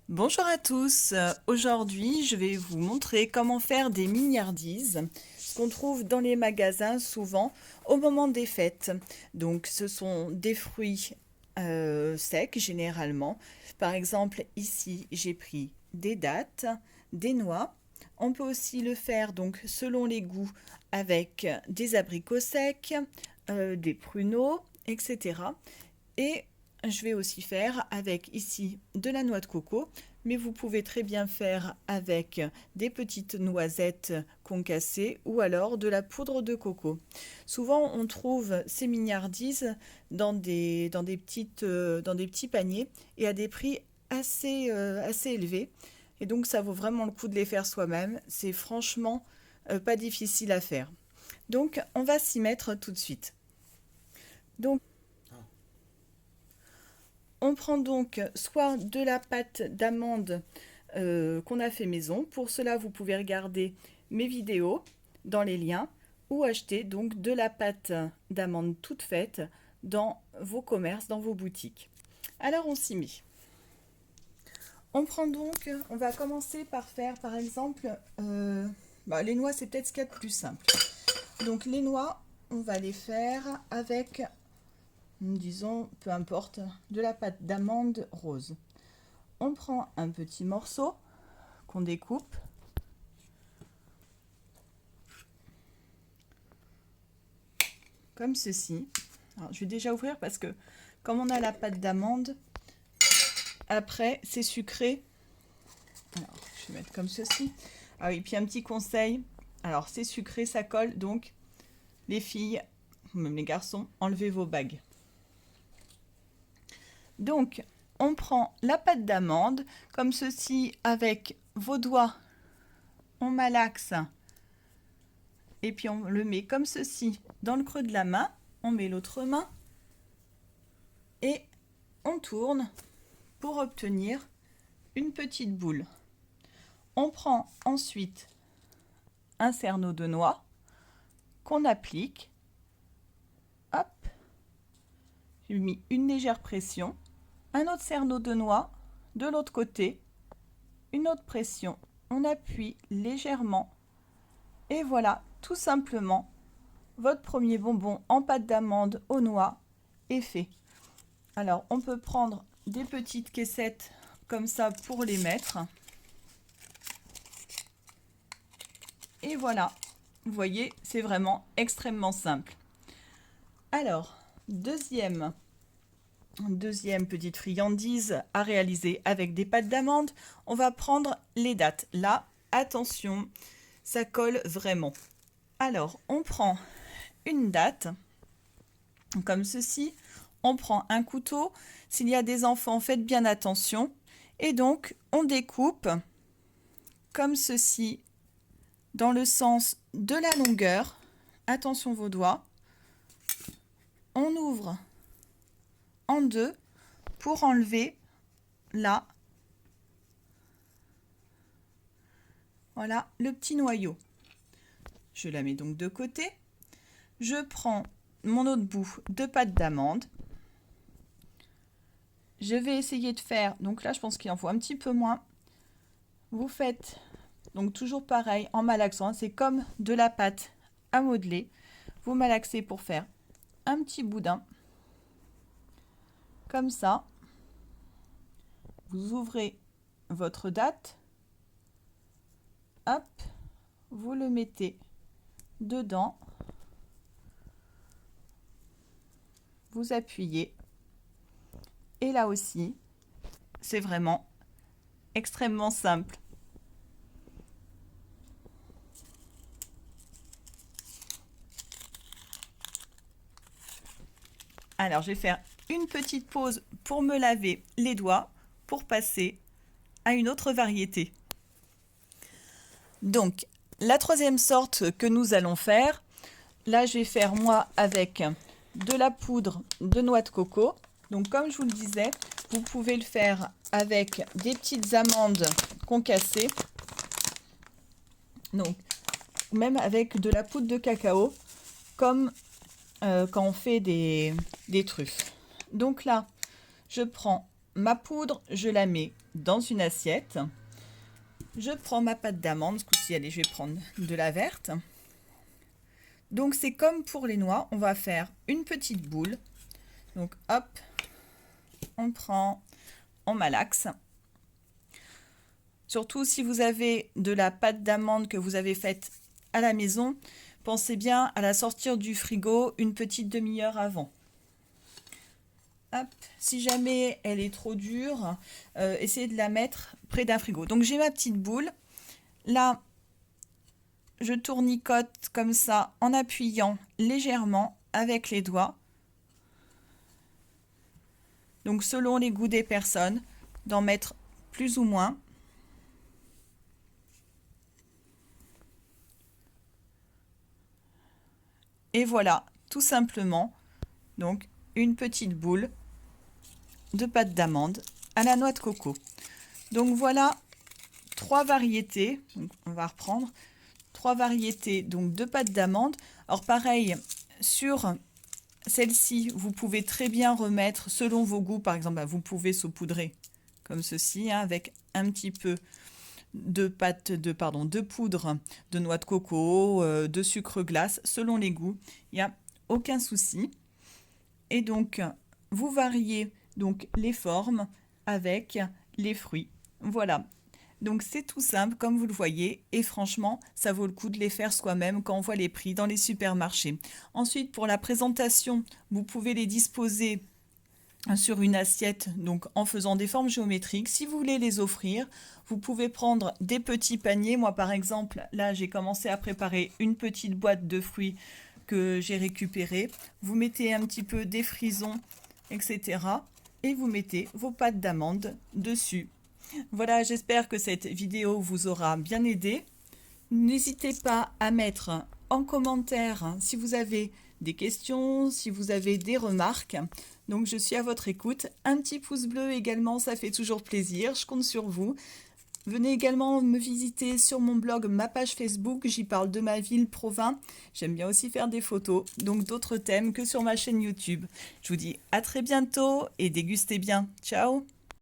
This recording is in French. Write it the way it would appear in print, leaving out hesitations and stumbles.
Bonjour à tous, aujourd'hui je vais vous montrer comment faire des mignardises, ce qu'on trouve dans les magasins souvent au moment des fêtes. Donc ce sont des fruits secs généralement. Par exemple ici j'ai pris des dattes, des noix. On peut aussi le faire donc selon les goûts avec des abricots secs, des pruneaux, etc. Et je vais aussi faire avec ici de la noix de coco, mais vous pouvez très bien faire avec des petites noisettes concassées ou alors de la poudre de coco. Souvent, on trouve ces mignardises dans des petits paniers et à des prix assez élevés. Et donc, ça vaut vraiment le coup de les faire soi-même. C'est franchement pas difficile à faire. Donc, on va s'y mettre tout de suite. Donc, on prend donc soit de la pâte d'amande qu'on a fait maison. Pour cela, vous pouvez regarder mes vidéos dans les liens ou acheter donc de la pâte d'amande toute faite dans vos commerces, dans vos boutiques. Alors on s'y met. On va commencer par faire par exemple les noix, c'est peut-être ce qu'il y a de plus simple. Donc les noix, on va les faire avec disons, peu importe, de la pâte d'amande rose. On prend un petit morceau qu'on découpe. Comme ceci. Alors, je vais déjà ouvrir parce que comme on a la pâte d'amande, après c'est sucré. Alors, je vais mettre comme ceci. Ah oui, puis un petit conseil. Alors, c'est sucré, ça colle, donc les filles, même les garçons, enlevez vos bagues. Donc, on prend la pâte d'amande, comme ceci, avec vos doigts, on malaxe, et puis on le met comme ceci dans le creux de la main, on met l'autre main, et on tourne pour obtenir une petite boule. On prend ensuite un cerneau de noix qu'on applique. Hop, j'ai mis une légère pression. Un autre cerneau de noix de l'autre côté, une autre pression, on appuie légèrement et voilà, tout simplement, votre premier bonbon en pâte d'amande aux noix est fait. Alors, on peut prendre des petites caissettes comme ça pour les mettre. Et voilà, vous voyez, c'est vraiment extrêmement simple. Alors, deuxième petite friandise à réaliser avec des pâtes d'amande, on va prendre les dattes. Là, attention, ça colle vraiment. Alors, on prend une date, comme ceci. On prend un couteau. S'il y a des enfants, faites bien attention. Et donc, on découpe comme ceci dans le sens de la longueur. Attention vos doigts. On ouvre en deux pour enlever là, voilà, le petit noyau. Je la mets donc de côté. Je prends mon autre bout de pâte d'amande. Je vais essayer de faire, donc là je pense qu'il en faut un petit peu moins. Vous faites donc toujours pareil en malaxant, c'est comme de la pâte à modeler. Vous malaxez pour faire un petit boudin. Comme ça, vous ouvrez votre date. Hop, vous le mettez dedans. Vous appuyez. Et là aussi, c'est vraiment extrêmement simple. Alors, je vais faire une petite pause pour me laver les doigts pour passer à une autre variété. Donc, la troisième sorte que nous allons faire, là je vais faire moi avec de la poudre de noix de coco. Donc comme je vous le disais, vous pouvez le faire avec des petites amandes concassées. Donc, même avec de la poudre de cacao, comme quand on fait des truffes. Donc là, je prends ma poudre, je la mets dans une assiette. Je prends ma pâte d'amande, ce coup-ci, allez, je vais prendre de la verte. Donc c'est comme pour les noix, on va faire une petite boule. Donc hop, on prend, on malaxe. Surtout si vous avez de la pâte d'amande que vous avez faite à la maison, pensez bien à la sortir du frigo une petite demi-heure avant. Hop. Si jamais elle est trop dure, essayez de la mettre près d'un frigo. Donc j'ai ma petite boule. Là, je tournicote comme ça en appuyant légèrement avec les doigts. Donc selon les goûts des personnes, d'en mettre plus ou moins. Et voilà, tout simplement, donc une petite boule de pâte d'amande à la noix de coco. Donc voilà 3 variétés. Donc on va reprendre 3 variétés donc de pâte d'amande. Alors pareil, sur celle-ci, vous pouvez très bien remettre selon vos goûts. Par exemple, vous pouvez saupoudrer comme ceci, hein, avec un petit peu de poudre de noix de coco, de sucre glace, selon les goûts. Il n'y a aucun souci. Et donc, vous variez donc les formes avec les fruits. Voilà. Donc c'est tout simple comme vous le voyez et franchement ça vaut le coup de les faire soi-même quand on voit les prix dans les supermarchés. Ensuite pour la présentation, vous pouvez les disposer sur une assiette donc en faisant des formes géométriques. Si vous voulez les offrir, vous pouvez prendre des petits paniers. Moi par exemple là j'ai commencé à préparer une petite boîte de fruits que j'ai récupérée. Vous mettez un petit peu des frisons etc. et vous mettez vos pâtes d'amande dessus. Voilà, j'espère que cette vidéo vous aura bien aidé. N'hésitez pas à mettre en commentaire si vous avez des questions, si vous avez des remarques. Donc je suis à votre écoute. Un petit pouce bleu également, ça fait toujours plaisir. Je compte sur vous. Venez également me visiter sur mon blog, ma page Facebook. J'y parle de ma ville, Provins. J'aime bien aussi faire des photos, donc d'autres thèmes que sur ma chaîne YouTube. Je vous dis à très bientôt et dégustez bien. Ciao!